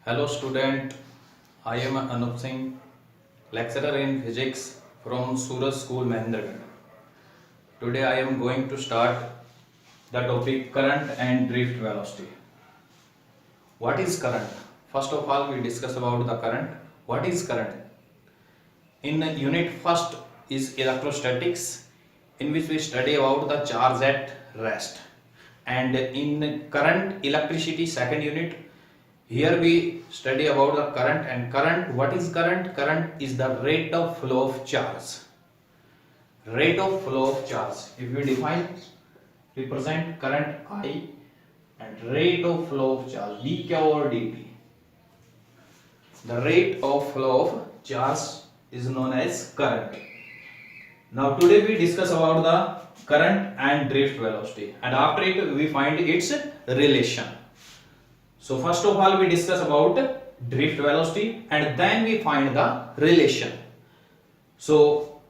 Hello student, I am Anup Singh, lecturer in physics from Suraj School, Mahendragarh. Today I am going to start the topic current and drift velocity. What is current? First of all, we discuss about the current. What is current? In unit first is electrostatics, in which we study about the charge at rest. And in current electricity second unit, here we study about the current. And current, what is current? Current is the rate of flow of charge. Rate of flow of charge. If we define, represent current I and rate of flow of charge dq over dt. The rate of flow of charge is known as current. Now today we discuss about the current and drift velocity, and after it we find its relation. So first of all we discuss about drift velocity and then we find the relation. So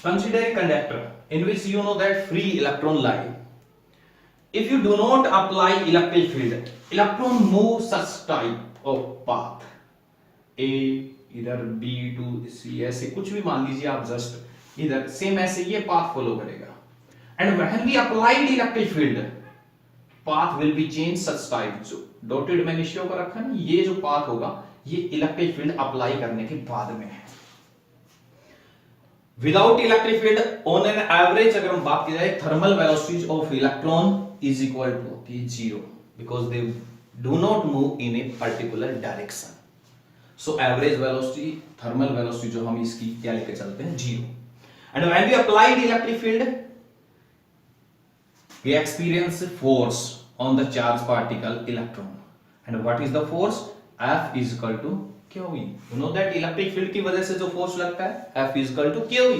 consider a conductor in which you know that free electron lie. If you do not apply electric field, electron move such type of path A, इधर B to C, ऐसे कुछ भी मान लीजिए आप, just इधर same ऐसे ये पाथ फॉलो करेगा. And when we applied electric field, path will be change such type. जो डॉटेड मैंने शो कर रखा है, ये जो पाथ होगा ये इलेक्ट्रिक फील्ड अप्लाई करने के बाद में है. Without electric field on an average अगर हम बात की जाए, thermal velocity of electron is equal to होती है 0, because they do not move in a particular direction. So average velocity, thermal velocity जो हम इसकी क्या लेके चलते हैं, 0. And when we applied electric field, we experience force on the charged particle electron. And what is the force? F is equal to QE. You know that electric field की वजह से जो force लगता है, F is equal to QE.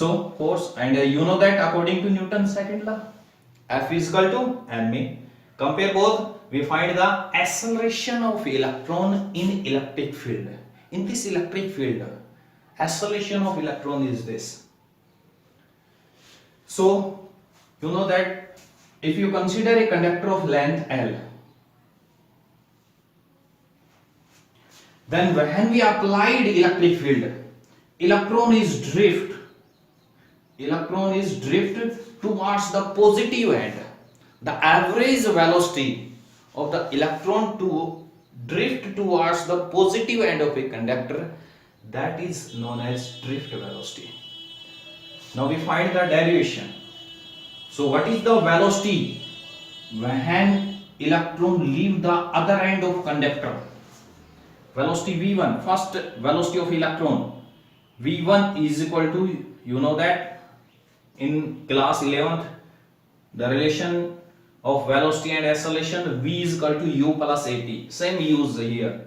So force, and you know that according to Newton's second law, F is equal to ma. Compare both. We find the acceleration of electron in electric field. In this electric field, acceleration of electron is this. So you know that if you consider a conductor of length L, then when we applied electric field, electron is drift towards the positive end. The average velocity of the electron to drift towards the positive end of a conductor, that is known as drift velocity. Now we find the derivation. So what is the velocity when electron leave the other end of conductor? Velocity v1, first velocity of electron, v1 is equal to, you know that in class 11th, the relation of velocity and acceleration, v is equal to u plus at. Same use here.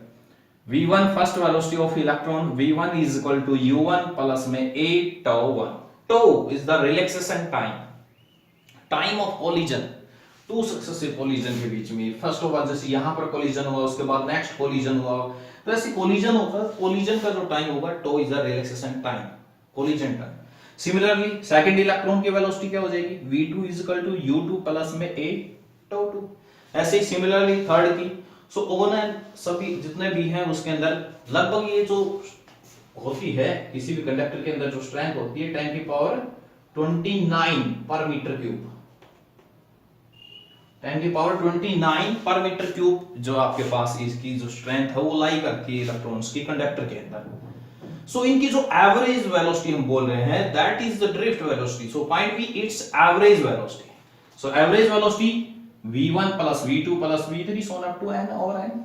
v1 first velocity of electron, v1 is equal to u1 plus में a tau 1. Tau is the relaxation time. Time of collision, two successive collision के बीच में. First of all जैसे यहां पर collision हुआ, उसके बाद next collision हुआ, तो ऐसे कोलिजन होगा, कोलिजन का जो टाइम होगा, tau is the relaxation time, collision time. Similarly second electron की वेलोसिटी क्या हो जाएगी, v2 is equal to u2 plus में a tau 2. ऐसे ही सिमिलरली थर्ड की. सो ओवन सभी जितने भी हैं उसके अंदर लगभग ये जो होती है किसी भी कंडक्टर के अंदर जो स्ट्रेंथ होती है 10 की पावर 29 पर मीटर क्यूब, 10 की पावर 29 पर मीटर क्यूब जो आपके पास इसकी जो स्ट्रेंथ है वो लाई करती है इलेक्ट्रॉन्स की कंडक्टर के अंदर. सो इनकी जो एवरेज वेलोसिटी हम बोल रहे हैं, that is the drift velocity. So find we its average velocity. So average velocity v1 plus v2 plus v3 so on up to n over n.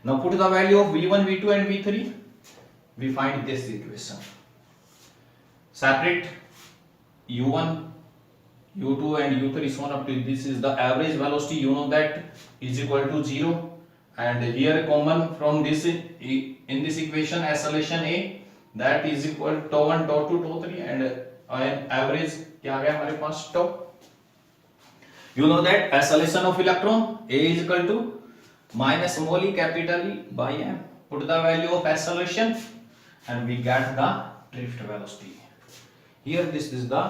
Now put the value of v1, v2 and v3. We find this equation. Separate u1, u2 and u3 so on up to, this is the average velocity, you know that is equal to 0. And here common from this, in this equation acceleration a, that is equal to tau 1 tau 2 tau 3 and average क्या आ गया हमारे पास, tau. You know that acceleration of electron a is equal to minus small e capital E by m. Put the value of acceleration and we get the drift velocity. Here this is the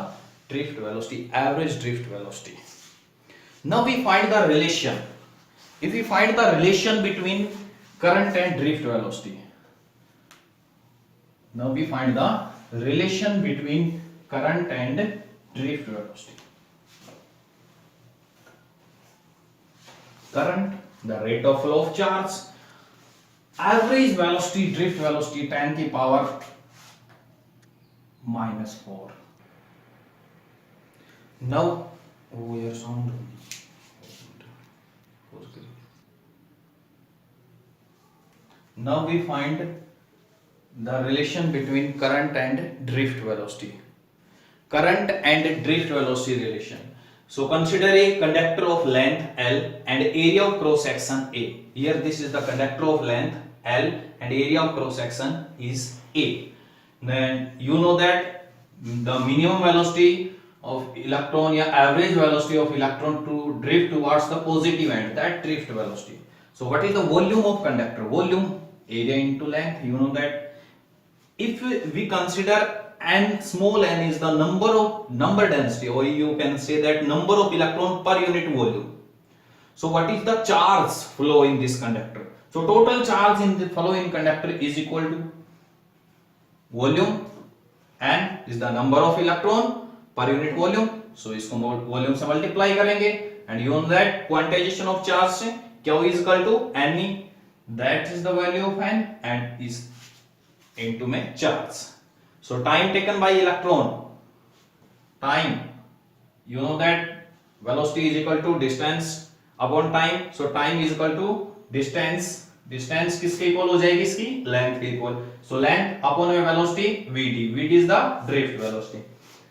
drift velocity, average drift velocity. Now we find the relation if we find the relation between current and drift velocity, now we find the relation between current and drift velocity. Current, the rate of flow of charge, average velocity, drift velocity 10 की power -4. Now, oh your sound. Now we find the relation between current and drift velocity. Current and drift velocity relation. So consider a conductor of length L and area of cross section A. Here this is the conductor of length L and area of cross section is A. Then you know that the minimum velocity of electron, या average velocity of electron to drift towards the positive end, that drift velocity. So what is the volume of conductor? Volume, area into length. You know that if we consider n, small n is the number density, or you can say that number of electron per unit volume. So what is the charge flow in this conductor? So total charge in the following conductor is equal to volume, n is the number of electron per unit volume. So इसको volume से multiply करेंगे, and you know that quantization of charge से Q is equal to Ne, that is the value of n, and is into में charge. So time taken by electron, time, you know that velocity is equal to distance upon time. So time is equal to distance. Distance किसके equal हो जाएगी? इसकी length के equal. So length upon velocity Vd. Vd is the drift velocity.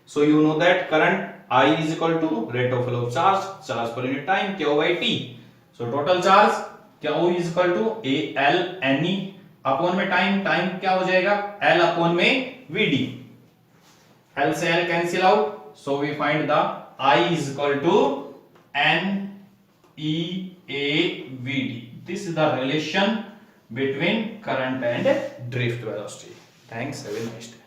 So you know that current I is equal to rate of flow of charge, charge per unit time, Q by T. So total charge Q is equal to AL Ne upon में time, time क्या हो जाएगा? L upon में Vd. L से L cancel out. So we find the I is equal to NeAVd. This is the relation between current and drift velocity. Thanks. Have a nice day.